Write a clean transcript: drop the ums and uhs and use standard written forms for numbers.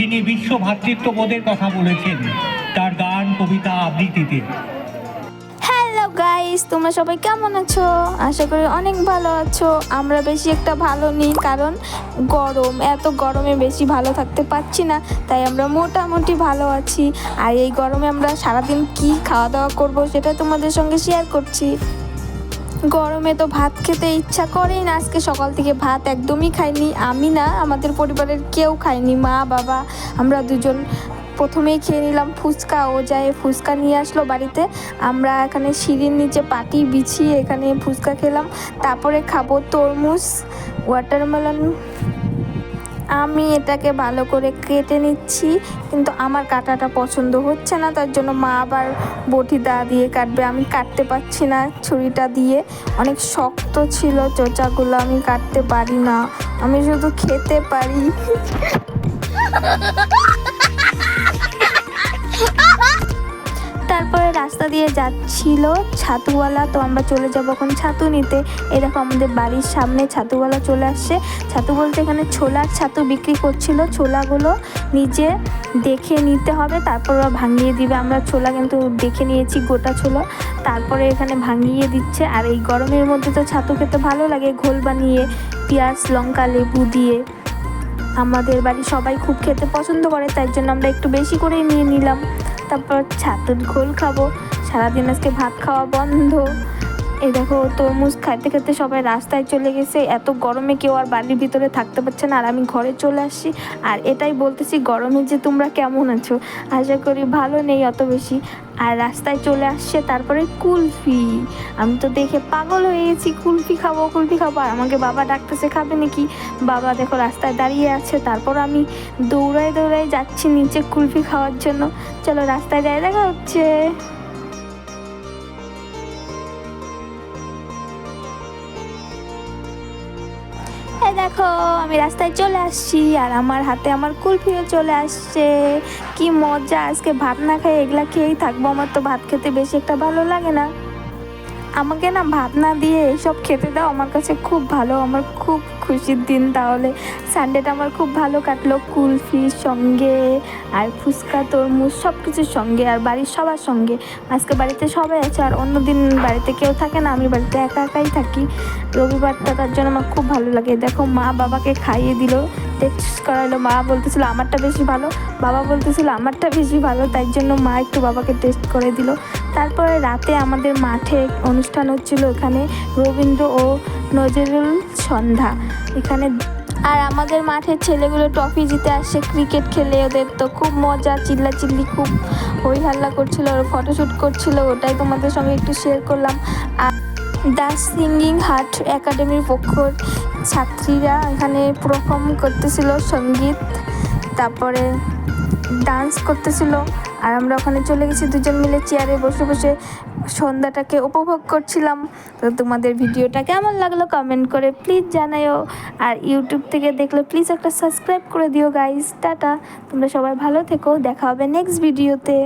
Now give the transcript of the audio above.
তিনি বিশ্ব ভ্রাতৃত্ববোধের কথা বলেছেন তার গান, কবিতা, আবৃত্তিতে। হ্যালো গাইস, তোমরা সবাই কেমন আছো? আশা করি অনেক ভালো আছো। আমরা বেশি একটা ভালো নেই, কারণ গরম, এত গরমে বেশি ভালো থাকতে পারছি না, তাই আমরা মোটামুটি ভালো আছি। আর এই গরমে আমরা সারাদিন কি খাওয়া দাওয়া করব সেটা তোমাদের সঙ্গে শেয়ার করছি। গরমে তো ভাত খেতে ইচ্ছা করেই না। আজকে সকাল থেকে ভাত একদমই খাইনি, আমি না, আমাদের পরিবারের কেউ খায়নি, মা বাবা আমরা দুজন। প্রথমেই খেয়ে নিলাম ফুচকা। ও যায় ফুচকা নিয়ে আসলো বাড়িতে, আমরা এখানে সিঁড়ির নিচে পাটি বিছিয়ে এখানে ফুচকা খেলাম। তারপরে খাবো তরমুজ, ওয়াটারমেলন। আমি এটাকে ভালো করে কেটে নিচ্ছি, কিন্তু আমার কাটাটা পছন্দ হচ্ছে না, তার জন্য মা আবার বটিদা দিয়ে কাটবে। আমি কাটতে পারছি না ছুরিটা দিয়ে, অনেক শক্ত ছিল চোচাগুলো, আমি কাটতে পারি না, আমি শুধু খেতে পারি। তারপরে রাস্তা দিয়ে যাচ্ছিল ছাতুওয়ালা, তো আমরা চলে যাবো এখন ছাতু নিতে। এই দেখো আমাদের বাড়ির সামনে ছাতুওয়ালা চলে আসছে। ছাতু বলতে এখানে ছোলার ছাতু বিক্রি করছিল। ছোলাগুলো নিজে দেখে নিতে হবে, তারপর ওরা ভাঙিয়ে দিবে। আমরা ছোলা কিন্তু দেখে নিয়েছি, গোটা ছোলা, তারপরে এখানে ভাঙিয়ে দিচ্ছে। আর এই গরমের মধ্যে তো ছাতু খেতে ভালো লাগে, ঘোল বানিয়ে পেঁয়াজ, লঙ্কা, লেবু দিয়ে। আমাদের বাড়ি সবাই খুব খেতে পছন্দ করে, তাই জন্য আমরা একটু বেশি করেই নিয়ে নিলাম। তারপর ছাতুর ঘোল খাবো। সারাদিন আজকে ভাত খাওয়া বন্ধ। এই দেখো তরমুজ খাইতে খেতে সবাই রাস্তায় চলে গেছে। এত গরমে কেউ আর বাড়ির ভিতরে থাকতে পারছে না, আর আমি ঘরে চলে আসছি। আর এটাই বলতেছি, গরমে যে তোমরা কেমন আছো, আশা করি ভালো নেই অত বেশি। আর রাস্তায় চলে আসছে তারপরে কুলফি। আমি তো দেখে পাগল হয়ে গেছি, কুলফি খাবো কুলফি খাবো। আর আমাকে বাবা ডাকতেছে, খাবে নাকি? বাবা দেখো রাস্তায় দাঁড়িয়ে আছে। তারপর আমি দৌড়ায় দৌড়ায় যাচ্ছি নিচে কুলফি খাওয়ার জন্য। চলো রাস্তায় যাই, দেখা হচ্ছে। দেখো আমি রাস্তায় চলে আসছি, আর আমার হাতে আমার কুলফিও চলে আসছে। কি মজা! আজকে ভাত না খাই এগুলা খেয়েই থাকবো। আমার তো ভাত খেতে বেশি একটা ভালো লাগে না, আমাকে না ভাত না দিয়ে এসব খেতে দাও, আমার কাছে খুব ভালো, আমার খুব খুশির দিন। তাহলে সানডেটা আমার খুব ভালো কাটলো, কুলফির সঙ্গে আর ফুচকা, তরমুজ, সব কিছুর সঙ্গে, আর বাড়ির সবার সঙ্গে। আজকে বাড়িতে সবাই আছে, আর অন্যদিন বাড়িতে কেউ থাকে না, আমি বাড়িতে একা একাই থাকি রবিবারটা, তার জন্য আমার খুব ভালো লাগে। দেখো মা বাবাকে খাইয়ে দিল, টেস্ট করালো। মা বলতেছিল আমারটা বেশি ভালো, বাবা বলতেছিল আমারটা বেশি ভালো, তাই জন্য মা একটু বাবাকে টেস্ট করে দিল। তারপরে রাতে আমাদের মাঠে অনুষ্ঠান হচ্ছিল, এখানে রবীন্দ্র ও নজরুল সন্ধ্যা এখানে। আর আমাদের মাঠের ছেলেগুলো ট্রফি জিতে আসছে ক্রিকেট খেলে, ওদের তো খুব মজা, চিল্লাচিল্লি, খুব হই হাল্লা করছিল, ওরা ফটোশ্যুট করছিল, ওটাই তোমাদের সঙ্গে একটু শেয়ার করলাম। আর দ্য সিঙ্গিং হার্ট একাডেমির পক্ষের ছাত্রীরা এখানে পারফর্ম করতেছিল সঙ্গীত, তারপরে ডান্স করতেছিল। আর আমরা ওখানে চলে গেছি দুজন মিলে চেয়ারে বসে বসে সন্ধ্যাটাকে উপভোগ করছিলাম। তো তোমাদের ভিডিওটা কেমন লাগলো কমেন্ট করে প্লিজ জানাও। আর ইউটিউব থেকে দেখলে প্লিজ একটা সাবস্ক্রাইব করে দিও গাইস। টাটা, তোমরা সবাই ভালো থেকো, দেখা হবে নেক্সট ভিডিওতে।